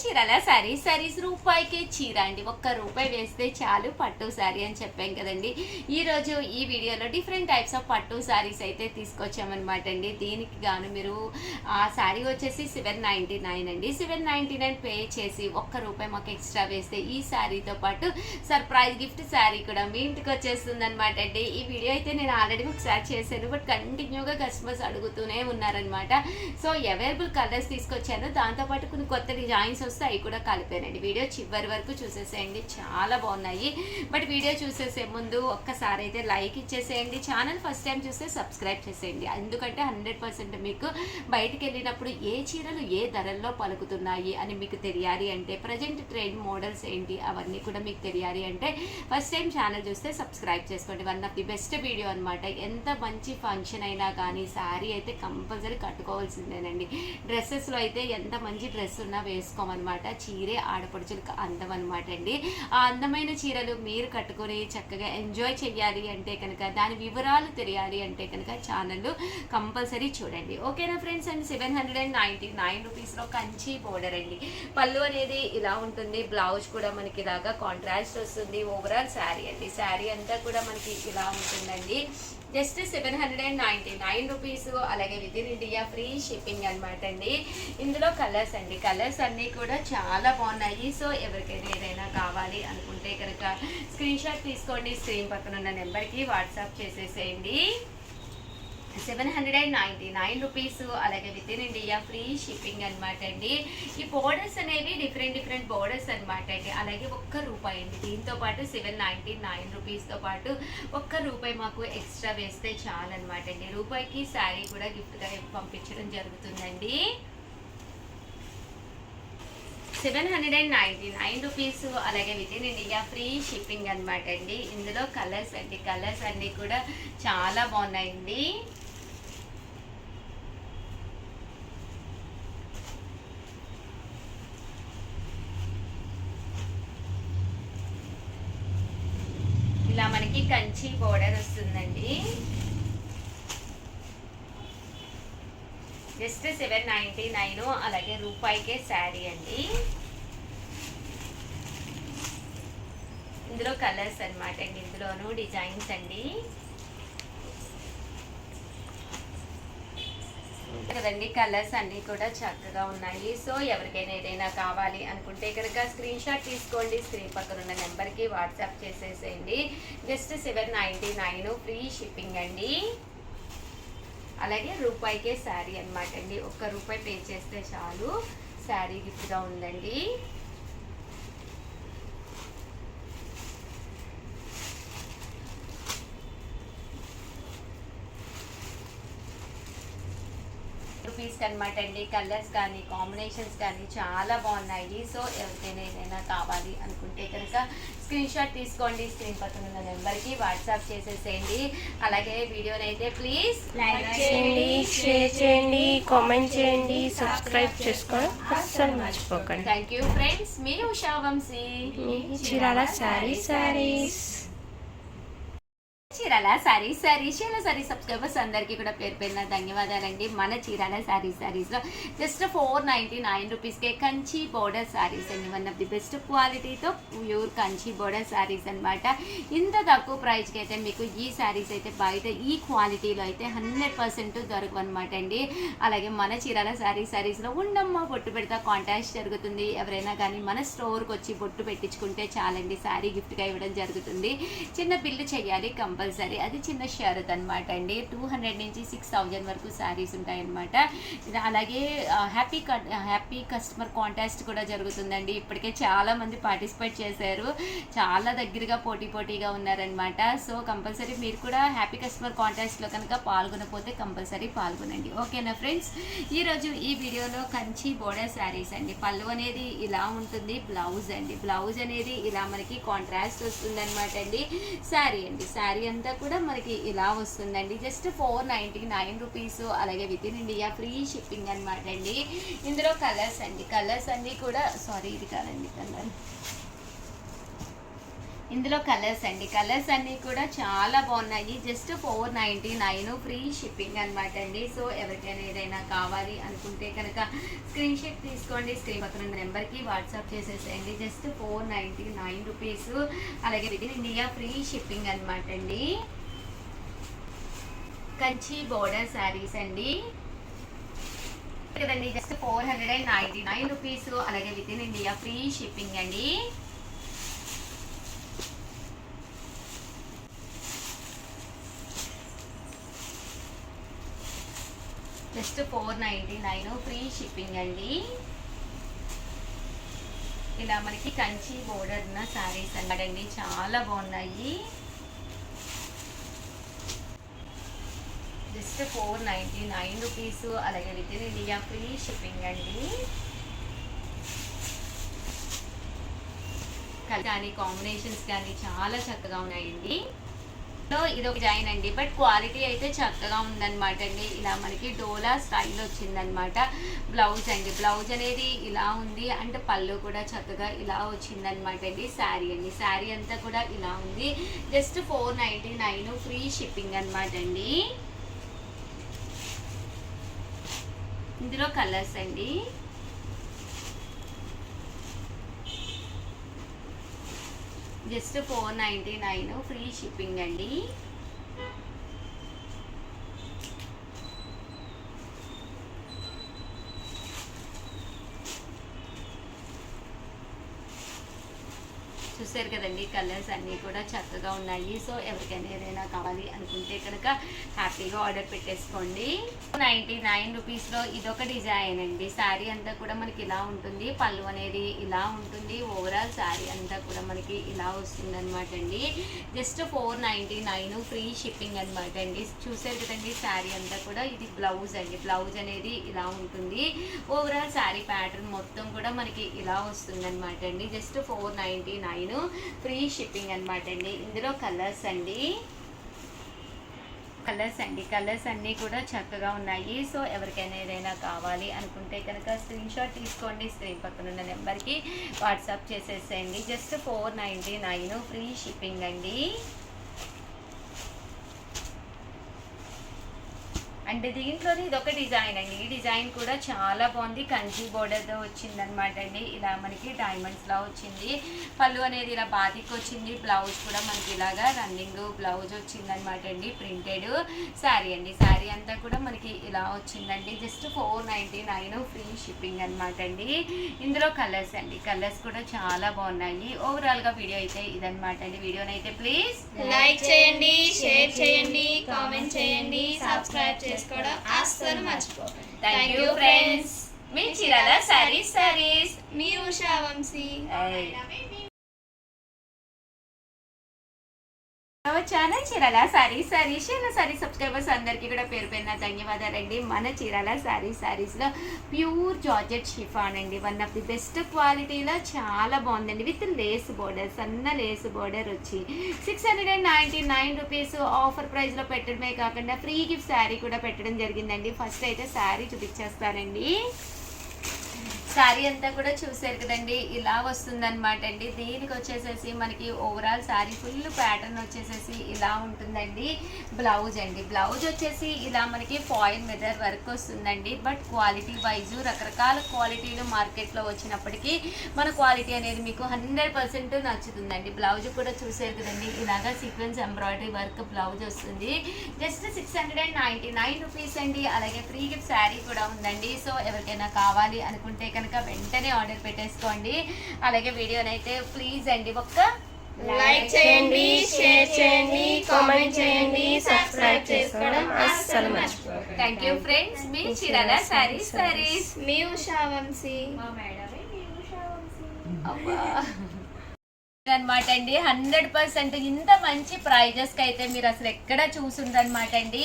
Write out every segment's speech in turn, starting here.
చీరల సారీస్ రూపాయికే చీర అండి. ఒక్క రూపాయి వేస్తే చాలు పట్టు సారీ అని చెప్పాం కదండి. ఈరోజు ఈ వీడియోలో డిఫరెంట్ టైప్స్ ఆఫ్ పట్టు సారీస్ అయితే తీసుకొచ్చామన్నమాట అండి. దీనికి గాను మీరు ఆ సారీ వచ్చేసి 799 అండి. 799 పే చేసి ఒక్క రూపాయి మాకు ఎక్స్ట్రా వేస్తే ఈ సారీతో పాటు సర్ప్రైజ్ గిఫ్ట్ సారీ కూడా మీ ఇంటికి వచ్చేస్తుంది అనమాట అండి. ఈ వీడియో అయితే నేను ఆల్రెడీ ఒకసారి చేశాను, బట్ కంటిన్యూగా కస్టమర్స్ అడుగుతూనే ఉన్నారనమాట. సో అవైలబుల్ కలర్స్ తీసుకొచ్చాను, దాంతోపాటు కొన్ని కొత్త డిజైన్స్ వస్తే అవి కూడా కలిపానండి. వీడియో చివరి వరకు చూసేసేయండి, చాలా బాగున్నాయి. బట్ వీడియో చూసేసే ముందు ఒక్కసారి అయితే లైక్ ఇచ్చేసేయండి. ఛానల్ ఫస్ట్ టైం చూస్తే సబ్స్క్రైబ్ చేసేయండి, ఎందుకంటే 100% మీకు బయటికి వెళ్ళినప్పుడు ఏ చీరలు ఏ ధరల్లో పలుకుతున్నాయి అని మీకు తెలియాలి అంటే, ప్రజెంట్ ట్రెండ్ మోడల్స్ ఏంటి అవన్నీ కూడా మీకు తెలియాలి అంటే ఫస్ట్ టైం ఛానల్ చూస్తే సబ్స్క్రైబ్ చేసుకోండి. One of the best video అనమాట. ఎంత మంచి ఫంక్షన్ అయినా కానీ శారీ అయితే కంపల్సరీ కట్టుకోవాల్సిందేనండి. డ్రెస్సెస్లో అయితే ఎంత మంచి డ్రెస్ ఉన్నా వేసుకోమన్నమాట. చీరే ఆడపడుచులకు అందం అనమాట అండి. ఆ అందమైన చీరలు మీరు కట్టుకొని చక్కగా ఎంజాయ్ చెయ్యాలి అంటే కనుక, దాని వివరాలు తెలియాలి అంటే కనుక ఛానల్ కంపల్సరీ చూడండి. ఓకేనా ఫ్రెండ్స్? అండ్ 799 రూపీస్లో కంచి బోర్డర్ అండి. పళ్ళు అనేది ఇలా ఉంటుంది, బ్లౌజ్ కూడా మనకి ఇలాగా కాంట్రాస్ట్ వస్తుంది. ఓవరాల్ శారీ అండి, శారీ అంతా కూడా మనకి ఇలా ఉంటుందండి. Just 799 rupees. అలాగే within India free shipping అనమాట అండి. ఇందులో కలర్స్ అండి, కలర్స్ అన్నీ కూడా చాలా బాగున్నాయి. సో ఎవరికైనా ఏదైనా కావాలి అనుకుంటే కనుక స్క్రీన్ షాట్ తీసుకోండి, స్క్రీన్ పక్కన ఉన్న నెంబర్కి వాట్సాప్ చేసేసేయండి. 799 రూపీస్. అలాగే within India free shipping అనమాట అండి. ఈ బోర్డర్స్ అనేవి డిఫరెంట్ బోర్డర్స్ అనమాట అండి. అలాగే ఒక్క రూపాయి అండి. దీంతో పాటు 799 రూపీస్తో పాటు ఒక్క రూపాయి మాకు ఎక్స్ట్రా వేస్తే చాలన్నమాట అండి. రూపాయికి శారీ కూడా గిఫ్ట్గా పంపించడం జరుగుతుందండి. 799 రూపీస్. అలాగే within India free shipping అనమాట అండి. ఇందులో కలర్స్ అండి, కలర్స్ అన్నీ కూడా చాలా బాగున్నాయండి. ఇలా మనకి కంచి బోర్డర్ వస్తుందండి. జస్ట్ 799. అలాగే రూపాయికే శారీ అండి. ఇందులో కలర్స్ అనమాట అండి, ఇందులోనూ డిజైన్స్ అండి కదండి. కలర్స్ అన్నీ కూడా చక్కగా ఉన్నాయి. సో ఎవరికైనా ఏదైనా కావాలి అనుకుంటే కనుక స్క్రీన్ షాట్ తీసుకోండి, స్క్రీన్ పక్కన ఉన్న నెంబర్కి వాట్సాప్ చేసేసేయండి. జస్ట్ 799 ఫ్రీ షిప్పింగ్ అండి. అలాగే రూపాయికే శారీ అనమాట అండి. ఒక్క రూపాయి పే చేస్తే చాలు, శారీ గిఫ్ట్గా ఉందండి. రూపీస్ అనమాట అండి. కలర్స్ కానీ కాంబినేషన్స్ కానీ చాలా బాగున్నాయి. సో ఎవరికైనా ఏదైనా కావాలి అనుకుంటే కనుక స్క్రీన్ షాట్ తీసుకోండి, స్క్రీన్ పక్కన ఉన్న నెంబర్కి వాట్సాప్ చేసేసేయండి. అలాగే వీడియోని అయితే ప్లీజ్ లైక్ చేయండి, షేర్ చేయండి, కామెంట్ చేయండి, సబ్స్క్రైబ్ చేసుకోండి అస్సలు మర్చిపోకండి. Thank you friends. మీ ఉషా వంశీ, చీరాల సారీస్. చీరాల సారీ సబ్స్క్రైబర్స్ అందరికీ కూడా పేరు పేరున ధన్యవాదాలండి. మన చీరాల సారీస్లో జస్ట్ 499 రూపీస్కే కంచి బోర్డర్ సారీస్ అండి. వన్ ఆఫ్ ది బెస్ట్ క్వాలిటీతో ప్యూర్ కంచి బోర్డర్ సారీస్ అనమాట. ఇంత తక్కువ ప్రైస్కి అయితే మీకు ఈ సారీస్ అయితే బయట ఈ క్వాలిటీలో అయితే 100% దొరకవు అనమాట అండి. అలాగే మన చీరాల సారీస్లో ఉండమ్మ బొట్టు పెడతా కాంటాక్ట్ జరుగుతుంది. ఎవరైనా కానీ మన స్టోర్కి వచ్చి బొట్టు పెట్టించుకుంటే చాలండి, శారీ గిఫ్ట్గా ఇవ్వడం జరుగుతుంది. చిన్న బిల్లు చేయాలి కంపల్సరీ, అది చిన్న షరత్ అనమాట అండి. 200 నుంచి 6000 వరకు శారీస్ ఉంటాయన్నమాట. అలాగే హ్యాపీ కస్టమర్ కాంటెస్ట్ కూడా జరుగుతుందండి. ఇప్పటికే చాలా మంది పార్టిసిపేట్ చేశారు, చాలా దగ్గరగా పోటీగా ఉన్నారనమాట. సో కంపల్సరీ మీరు కూడా హ్యాపీ కస్టమర్ కాంటెస్ట్లో కనుక పాల్గొనకపోతే కంపల్సరీ పాల్గొనండి. ఓకేనా ఫ్రెండ్స్? ఈరోజు ఈ వీడియోలో కంచి బోర్డర్ శారీస్ అండి. పళ్ళు అనేది ఇలా ఉంటుంది, బ్లౌజ్ అండి, బ్లౌజ్ అనేది ఇలా మనకి కాంట్రాస్ట్ వస్తుంది అనమాట అండి. శారీ అండి, శారీ అంతా కూడా మనకి ఇలా వస్తుందండి. Just 499 rupees. అలాగే within India free shipping అనమాట అండి. ఇందులో కలర్స్ అండి, కలర్స్ అన్నీ కూడా ఇది కాదండి కలర్, ఇందులో కలర్స్ అండి, కలర్స్ అన్నీ కూడా చాలా బాగున్నాయి. జస్ట్ 499 ఫ్రీ షిప్పింగ్ అనమాట అండి. సో ఎవరికైనా ఏదైనా కావాలి అనుకుంటే కనుక స్క్రీన్ షాట్ తీసుకోండి, స్క్రీన్ పక్కన ఉన్న నెంబర్కి వాట్సాప్ చేసేసేయండి. Just 499 rupees. అలాగే within India free shipping అనమాట అండి. కంచి బోర్డర్ శారీస్ అండి కదండి. Just 499 rupees. అలాగే within India free shipping అండి. జస్ట్ 499 ఫ్రీ షిప్పింగ్ అండి. ఇలా మనకి కంచి బోర్డర్ ఉన్న శారీస్ అన్నదండి, చాలా బాగున్నాయి. Just 499 rupees. అలాగే within India free shipping అండి. కానీ కాంబినేషన్స్ కానీ చాలా చక్కగా ఉన్నాయండి. ఇది ఒక డిజైన్ అండి, బట్ క్వాలిటీ అయితే చక్కగా ఉందన్నమాట అండి. ఇలా మనకి డోలా స్టైల్ వచ్చిందనమాట. బ్లౌజ్ అండి, బ్లౌజ్ అనేది ఇలా ఉంది, అంటే పళ్ళు కూడా చక్కగా ఇలా వచ్చిందనమాట అండి. శారీ అండి, శారీ అంతా కూడా ఇలా ఉంది. జస్ట్ 499 ఫ్రీ షిప్పింగ్ అనమాట అండి. ఇందులో కలర్స్ అండి, జస్ట్ 499 ఫ్రీ షిప్పింగ్ అండి. చూసారు కదండి, కలర్స్ అన్నీ కూడా చక్కగా ఉన్నాయి. సో ఎవరికైనా ఏదైనా కావాలి అనుకుంటే కనుక హ్యాపీగా ఆర్డర్ పెట్టేసుకోండి. 99 రూపీస్లో ఇదొక డిజైన్ అండి. శారీ అంతా కూడా మనకి ఇలా ఉంటుంది, పళ్ళు అనేది ఇలా ఉంటుంది. ఓవరాల్ శారీ అంతా కూడా మనకి ఇలా వస్తుంది అనమాట అండి. జస్ట్ 499 ఫ్రీ షిప్పింగ్ అనమాట అండి. చూసారు కదండి, శారీ అంతా కూడా ఇది బ్లౌజ్ అండి. బ్లౌజ్ అనేది ఇలా ఉంటుంది. ఓవరాల్ శారీ ప్యాటర్న్ మొత్తం కూడా మనకి ఇలా వస్తుంది అనమాట అండి. జస్ట్ 499 ఫ్రీ షిప్పింగ్ అనమాట అండి. ఇందులో కలర్స్ అండి, కలర్స్ అన్నీ కూడా చక్కగా ఉన్నాయి. సో ఎవరికైనా ఏదైనా కావాలి అనుకుంటే కనుక స్క్రీన్ షాట్ తీసుకోండి, స్క్రీన్ పక్కన ఉన్న నెంబర్కి వాట్సాప్ చేసేసేయండి. జస్ట్ 499 ఫ్రీ షిప్పింగ్ అండి. అంటే దీంట్లోనే ఇదొక డిజైన్ అండి. ఈ డిజైన్ కూడా చాలా బాగుంది, కంచి బోర్డర్తో వచ్చిందనమాట అండి. ఇలా మనకి డైమండ్స్లా వచ్చింది. పళ్ళు అనేది ఇలా బాతికి వచ్చింది. బ్లౌజ్ కూడా మనకి ఇలాగా రన్నింగ్ బ్లౌజ్ వచ్చిందనమాట అండి. ప్రింటెడ్ శారీ అండి. శారీ అంతా కూడా మనకి ఇలా వచ్చిందండి. జస్ట్ 499 ఫ్రీ షిప్పింగ్ అనమాట అండి. ఇందులో కలర్స్ అండి, కలర్స్ కూడా చాలా బాగున్నాయి. ఓవరాల్గా వీడియో అయితే ఇదనమాట అండి. వీడియోనైతే ప్లీజ్ లైక్ చేయండి, షేర్ చేయండి, కామెంట్ చేయండి, సబ్స్క్రైబ్ చేసుకోవడం అస్సలు మర్చిపోకండి. Thank you friends. మీ చీరాల సారీస్ మీ ఉషా వంశీ. ఛానల్ చీరాల సారీస్ సబ్స్క్రైబర్స్ అందరికీ కూడా పేరు పేరున ధన్యవాదాలండి. మన చీరాల సారీస్లో ప్యూర్ జార్జెట్ షిఫాన్ అండి. వన్ ఆఫ్ ది బెస్ట్ క్వాలిటీలో చాలా బాగుందండి. విత్ లేస్ బోర్డర్, సన్న లేస్ బోర్డర్ వచ్చి 699 రూపీస్ ఆఫర్ ప్రైస్లో పెట్టడమే కాకుండా ఫ్రీ గిఫ్ట్ శారీ కూడా పెట్టడం జరిగిందండి. ఫస్ట్ అయితే శారీ చూపించేస్తానండి. శారీ అంతా కూడా చూసారు కదండి, ఇలా వస్తుందన్నమాట అండి. దీనికి వచ్చేసేసి మనకి ఓవరాల్ శారీ ఫుల్ ప్యాటర్న్ వచ్చేసేసి ఇలా ఉంటుందండి. బ్లౌజ్ అండి, బ్లౌజ్ వచ్చేసి ఇలా మనకి ఫాయిల్ మెదర్ వర్క్ వస్తుందండి. బట్ క్వాలిటీ వైజ్ రకరకాల క్వాలిటీలు మార్కెట్లో వచ్చినప్పటికీ మన క్వాలిటీ అనేది మీకు 100% నచ్చుతుందండి. బ్లౌజ్ కూడా చూసారు కదండి, ఇలాగా సీక్వెన్స్ ఎంబ్రాయిడరీ వర్క్ బ్లౌజ్ వస్తుంది. జస్ట్ 699 రూపీస్ అండి. అలాగే ఫ్రీ గిఫ్ట్ శారీ కూడా ఉందండి. సో ఎవరికైనా కావాలి అనుకుంటే కనుక వెంటనే ఆర్డర్ పెట్టేసుకోండి. అలాగే వీడియోనైతే ప్లీజ్ అండి ఒక్క లైక్ చేయండి, షేర్ చేయండి, కామెంట్ చేయండి, సబ్స్క్రైబ్ చేసుకోవడం అస్సలు మర్చిపోకండి. Thank you friends. మీ చీరాల సారీస్ మీ ఉషా వంశీ. అనమాట అండి. 100% ఇంత మంచి ప్రైజెస్కి అయితే మీరు అసలు ఎక్కడ చూసుండ్రనమాట అండి.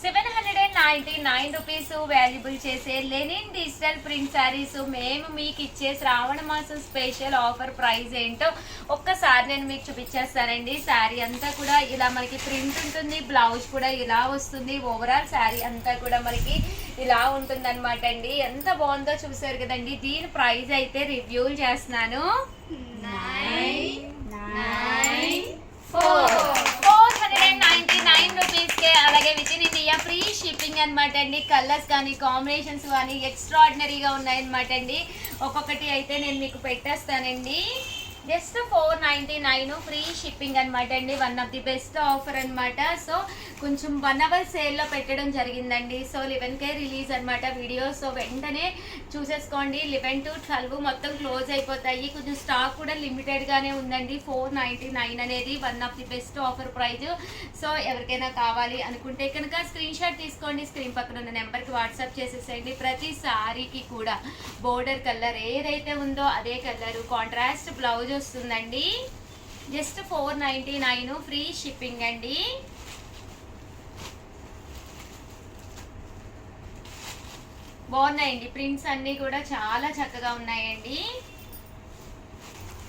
799 రూపీస్ వాల్యుబుల్ చేసే లెనిన్ డిజిటల్ ప్రింట్ శారీస్ మేము మీకు ఇచ్చే శ్రావణ మాసం స్పెషల్ ఆఫర్ ప్రైస్ ఏంటో ఒక్కసారి నేను మీకు చూపించేస్తానండి. శారీ అంతా కూడా ఇలా మనకి ప్రింట్ ఉంటుంది, బ్లౌజ్ కూడా ఇలా వస్తుంది. ఓవరాల్ శారీ అంతా కూడా మనకి ఇలా ఉంటుంది అనమాట అండి. ఎంత బాగుందో చూసారు కదండి. దీని ప్రైస్ అయితే రివ్యూలు చేస్తున్నాను. 499 రూపీస్కే, అలాగే within India free shipping అనమాట అండి. కలర్స్ కానీ కాంబినేషన్స్ కానీ ఎక్స్ట్రాడినరీగా ఉన్నాయన్నమాట అండి. ఒక్కొక్కటి అయితే నేను మీకు పెట్టేస్తానండి. జస్ట్ 499 ఫ్రీ షిప్పింగ్ అనమాట అండి. One of the best offer అనమాట. సో కొంచెం 1 అవర్ సేల్లో పెట్టడం జరిగిందండి. సో 11K రిలీజ్ అనమాట వీడియో. సో వెంటనే చూసేసుకోండి. 11 to 12 మొత్తం క్లోజ్ అయిపోతాయి. కొంచెం స్టాక్ కూడా లిమిటెడ్గానే ఉందండి. 499 అనేది one of the best offer praise. So ఎవరికైనా కావాలి అనుకుంటే కనుక స్క్రీన్ షాట్ తీసుకోండి. స్క్రీన్ పక్కన ఉన్న నెంబర్కి వాట్సాప్ చేసేసేయండి. ప్రతి సారీకి కూడా బోర్డర్ కలర్ ఏదైతే ఉందో అదే కలరు కాంట్రాస్ట్ బ్లౌజ్ వస్తుందండి. జస్ట్ 499 ఫ్రీ షిప్పింగ్ అండి. బాగున్నాయండి. ప్రింట్స్ అన్నీ కూడా చాలా చక్కగా ఉన్నాయండి.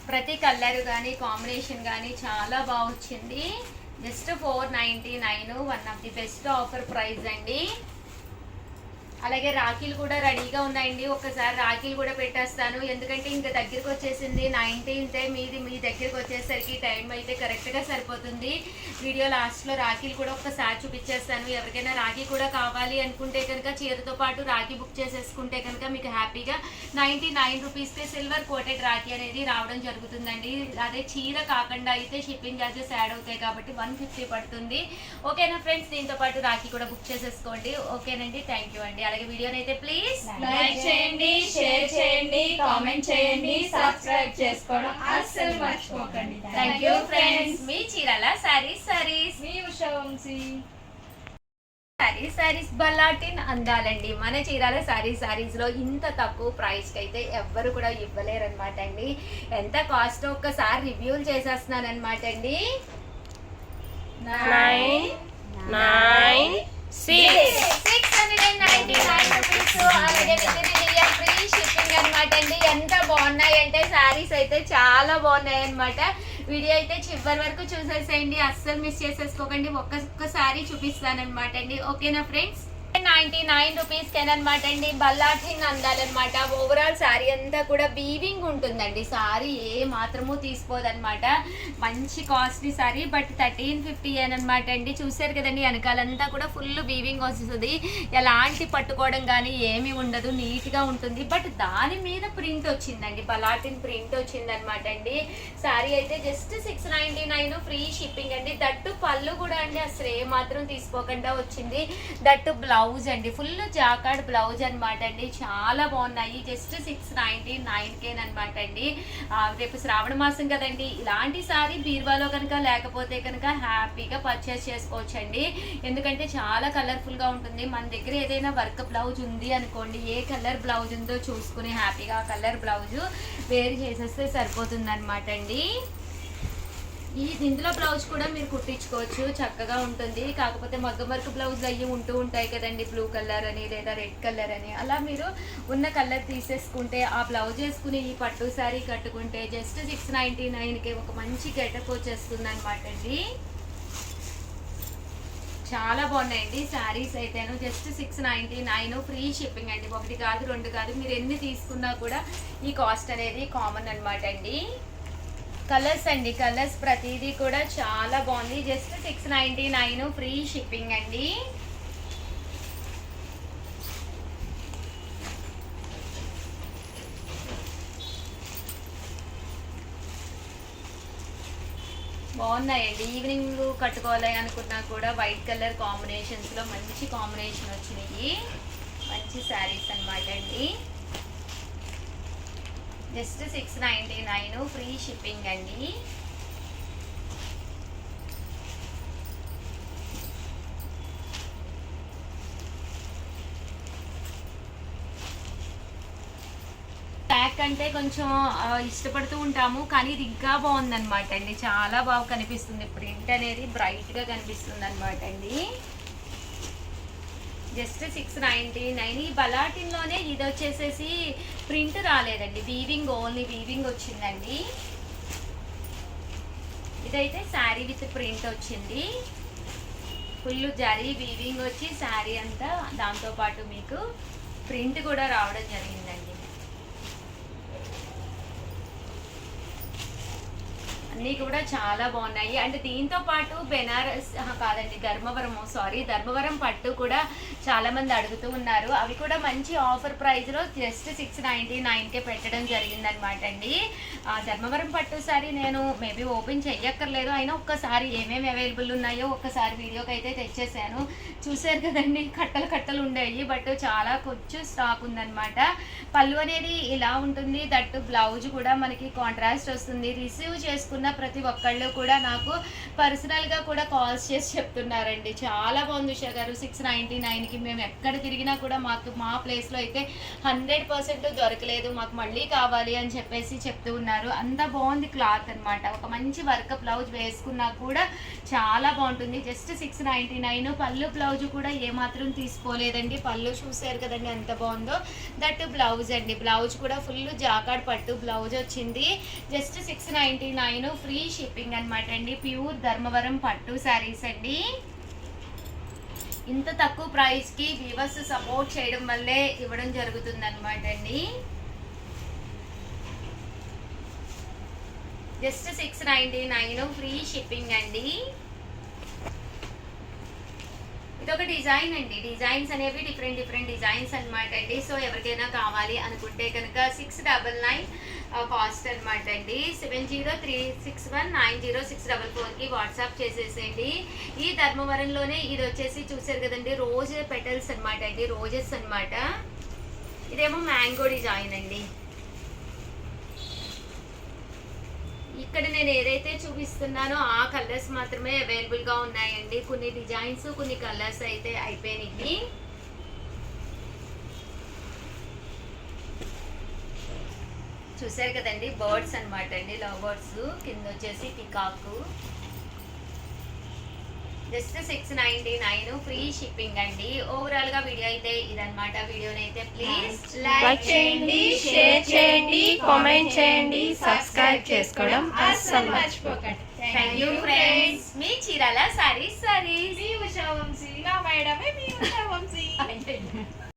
ప్రతి కలర్ కానీ కాంబినేషన్ కానీ చాలా బాగా వచ్చింది. Just 499 one of the best offer price అండి. అలాగే రాఖీలు కూడా రెడీగా ఉన్నాయండి. ఒక్కసారి రాఖీలు కూడా పెట్టేస్తాను, ఎందుకంటే ఇంకా దగ్గరికి వచ్చేసింది. 19th మీ దగ్గరికి వచ్చేసరికి టైం అయితే కరెక్ట్గా సరిపోతుంది. వీడియో లాస్ట్లో రాఖీలు కూడా ఒక్కసారి చూపించేస్తాను. ఎవరికైనా రాఖీ కూడా కావాలి అనుకుంటే కనుక చీరతో పాటు రాఖీ బుక్ చేసేసుకుంటే కనుక మీకు హ్యాపీగా 99 రూపీస్కి సిల్వర్ కోటెడ్ రాఖీ అనేది రావడం జరుగుతుందండి. అదే చీర కాకుండా అయితే షిప్పింగ్ ఛార్జెస్ యాడ్ అవుతాయి కాబట్టి 150 పడుతుంది. ఓకేనా ఫ్రెండ్స్, దీంతో పాటు రాఖీ కూడా బుక్ చేసేసుకోండి. ఓకేనండి, థ్యాంక్ యూ అండి. అలాగే వీడియోని అయితే ప్లీజ్ లైక్ చేయండి, షేర్ చేయండి, కామెంట్ చేయండి, సబ్స్క్రైబ్ చేసుకోవడం అస్సలు మర్చిపోకండి. Thank you friends. మీ చీరాల సారీస్ మీ ఉషా వంశీ. సారీస్ బల్లాటిన్ అందాలండి. మన చీరాల సారీస్ లో ఇంత తక్కువ ప్రైస్ కి అయితే ఎవ్వరు కూడా ఇవ్వలేరు అనమాట అండి. ఎంత కాస్ట్ ఒక్కసారి రివ్యూలు చేసేస్తున్నాను అనమాట అండి. 699 రూపీస్, అలాగే ఫ్రీ షిప్పింగ్ అనమాట అండి. ఎంత బాగున్నాయంటే శారీస్ అయితే చాలా బాగున్నాయి అనమాట. వీడియో అయితే చివరి వరకు చూసేసేయండి, అస్సలు మిస్ చేసేసుకోకండి. ఒక్కసారి చూపిస్తానమాట అండి. ఓకేనా ఫ్రెండ్స్, 99 రూపీస్ అనమాట అండి. బల్లాటిన్ అందాలన్నమాట. ఓవరాల్ శారీ అంతా కూడా వీవింగ్ ఉంటుందండి. శారీ ఏ మాత్రము తీసుకోదన్నమాట. మంచి కాస్ట్లీ శారీ, బట్ 1350 అనమాట అండి. చూసారు కదండి, వెనకాలంతా కూడా ఫుల్ వీవింగ్ వస్తుంది. ఎలాంటి పట్టుకోవడం కానీ ఏమీ ఉండదు, నీట్గా ఉంటుంది. బట్ దాని మీద ప్రింట్ వచ్చిందండి, బలాటిన్ ప్రింట్ వచ్చింది అనమాట అండి. శారీ అయితే జస్ట్ 699 ఫ్రీ షిప్పింగ్ అండి. దట్టు పళ్ళు కూడా అండి అసలు ఏ మాత్రం తీసుకోకుండా వచ్చింది. దట్టు బ్లౌజ్ అండి, ఫుల్ జాకార్డ్ బ్లౌజ్ అనమాట అండి. చాలా బాగున్నాయి. జస్ట్ 699 అనమాట అండి. రేపు శ్రావణ మాసం కదండి, ఇలాంటి సారీ బీరువాలో కనుక లేకపోతే కనుక హ్యాపీగా పర్చేస్ చేసుకోవచ్చండి. ఎందుకంటే చాలా కలర్ఫుల్గా ఉంటుంది. మన దగ్గర ఏదైనా వర్క్ బ్లౌజ్ ఉంది అనుకోండి, ఏ కలర్ బ్లౌజ్ ఉందో చూసుకుని హ్యాపీగా కలర్ బ్లౌజ్ వేర్ చేసేస్తే సరిపోతుంది అనమాట అండి. ఇందులో బ్లౌజ్ కూడా మీరు కుట్టించుకోవచ్చు, చక్కగా ఉంటుంది. కాకపోతే మగ్గం వర్క్ బ్లౌజ్ అయ్యి ఉంటూ ఉంటాయి కదండి, బ్లూ కలర్ అని లేదా రెడ్ కలర్ అని. అలా మీరు ఉన్న కలర్ తీసేసుకుంటే ఆ బ్లౌజ్ వేసుకుని ఈ పట్టు శారీ కట్టుకుంటే జస్ట్ 699కి ఒక మంచి గెటప్ వచ్చేస్తుంది అనమాట అండి. చాలా బాగున్నాయండి శారీస్ అయితేను. జస్ట్ 699 ఫ్రీ షిప్పింగ్ అండి. 1 కాదు 2 కాదు, మీరు ఎన్ని తీసుకున్నా కూడా ఈ కాస్ట్ అనేది కామన్ అనమాట అండి. కలర్స్ అండి, కలర్స్ ప్రతిదీ కూడా చాలా బాగుంది. జస్ట్ 699 ఫ్రీ షిప్పింగ్ అండి. బాగున్నాయండి. ఈవినింగ్ కట్టుకోవాలి అనుకున్నా కూడా వైట్ కలర్ కాంబినేషన్స్లో మంచి కాంబినేషన్ వచ్చినాయి. మంచి శారీస్ అనమాట అండి. జస్ట్ 699 ఫ్రీ షిప్పింగ్ అండి. బ్లాక్ అంటే కొంచెం ఇష్టపడుతూ ఉంటాము, కానీ ఇది ఇంకా బాగుందన్నమాట అండి. చాలా బాగా కనిపిస్తుంది, ప్రింట్ అనేది బ్రైట్గా కనిపిస్తుంది అనమాట అండి. జస్ట్ 699. ఈ బలాటిన్లోనే ఇది వచ్చేసేసి ప్రింట్ రాలేదండి, వీవింగ్, ఓన్లీ వీవింగ్ వచ్చిందండి. ఇదైతే శారీ విత్ ప్రింట్ వచ్చింది. ఫుల్ జరీ వీవింగ్ వచ్చి శారీ అంతా దాంతోపాటు మీకు ప్రింట్ కూడా రావడం జరిగిందండి. అన్నీ కూడా చాలా బాగున్నాయి. అంటే దీంతో పాటు బెనారస్ కాదండి ధర్మవరం పట్టు కూడా చాలా మంది అడుగుతూ ఉన్నారు. అవి కూడా మంచి ఆఫర్ ప్రైస్లో జస్ట్ 699కే పెట్టడం జరిగిందనమాట అండి. ధర్మవరం పట్టు సారీ నేను మేబీ ఓపెన్ చెయ్యక్కర్లేదు, అయినా ఒక్కసారి ఏమేమి అవైలబుల్ ఉన్నాయో ఒక్కసారి వీడియోకి అయితే తెచ్చేసాను. చూసారు కదండి, కట్టలు ఉండేవి, బట్ చాలా కొంచెం స్టాక్ ఉందన్నమాట. పళ్ళు అనేది ఇలా ఉంటుంది, దట్టు బ్లౌజ్ కూడా మనకి కాంట్రాస్ట్ వస్తుంది. రిసీవ్ చేసుకున్న ప్రతి ఒక్కళ్ళు కూడా నాకు పర్సనల్గా కూడా కాల్స్ చేసి చెప్తున్నారండి, చాలా బాగుంది ఉషా గారు 699కి. మేము ఎక్కడ తిరిగినా కూడా మా ప్లేస్లో అయితే 100% దొరకలేదు, మాకు మళ్ళీ కావాలి అని చెప్పేసి చెప్తూ ఉన్నారు. అంత బాగుంది క్లాత్ అనమాట. ఒక మంచి వర్క్ బ్లౌజ్ వేసుకున్నా కూడా చాలా బాగుంటుంది. జస్ట్ 699. పళ్ళు బ్లౌజ్ కూడా ఏమాత్రం తీసుకోలేదండి. పళ్ళు చూసారు కదండి ఎంత బాగుందో. దట్ బ్లౌజ్ అండి, బ్లౌజ్ కూడా ఫుల్ జాకాడ్ పట్టు బ్లౌజ్ వచ్చింది. జస్ట్ 699, ఫ్రీ షిప్పింగ్ అనమాట అండి. ప్యూర్ ధర్మవరం పట్టు శారీస్ అండి. ఇంత తక్కువ ప్రైస్కి వ్యూవర్స్ సపోర్ట్ చేయడం వల్లే ఇవ్వడం జరుగుతుంది అనమాట అండి. జస్ట్ 699, ఫ్రీ షిప్పింగ్ అండి. ఇదొక డిజైన్ అండి. డిజైన్స్ అనేవి డిఫరెంట్ డిజైన్స్ అనమాట అండి. సో ఎవరికైనా కావాలి అనుకుంటే కనుక 699 కాస్ట్ అనమాట అండి. 7036190644కి వాట్సాప్ చేసేసేయండి. ఈ ధర్మవరంలోనే ఇది వచ్చేసి చూసారు కదండి, రోజ్ పెటల్స్ అనమాట అండి, రోజెస్ అనమాట. ఇదేమో మ్యాంగో డిజైన్ అండి. ఇక్కడ నేను ఏదైతే చూపిస్తున్నానో ఆ కలర్స్ మాత్రమే అవైలబుల్గా ఉన్నాయండి. కొన్ని డిజైన్స్ కొన్ని కలర్స్ అయితే అయిపోయినాయి. చూసారు కదండి, బర్డ్స్ అనమాట అండి, లవ్ బర్డ్స్. కింద వచ్చేసి పికాక్. జస్ట్ 699, ఫ్రీ షిప్పింగ్ అండి. ఓవరాల్ గా వీడియో అయితే ఇదన్నమాట. వీడియోని అయితే ప్లీజ్ లైక్ చేయండి, షేర్ చేయండి, కామెంట్ చేయండి, సబ్స్క్రైబ్ చేసుకోవడం అస్సలు మర్చిపోకండి. Thank you friends. మీ చీరాల సారీస్ మీ ఉషా వంశీ, నా మేడమే మీ ఉషా వంశీ.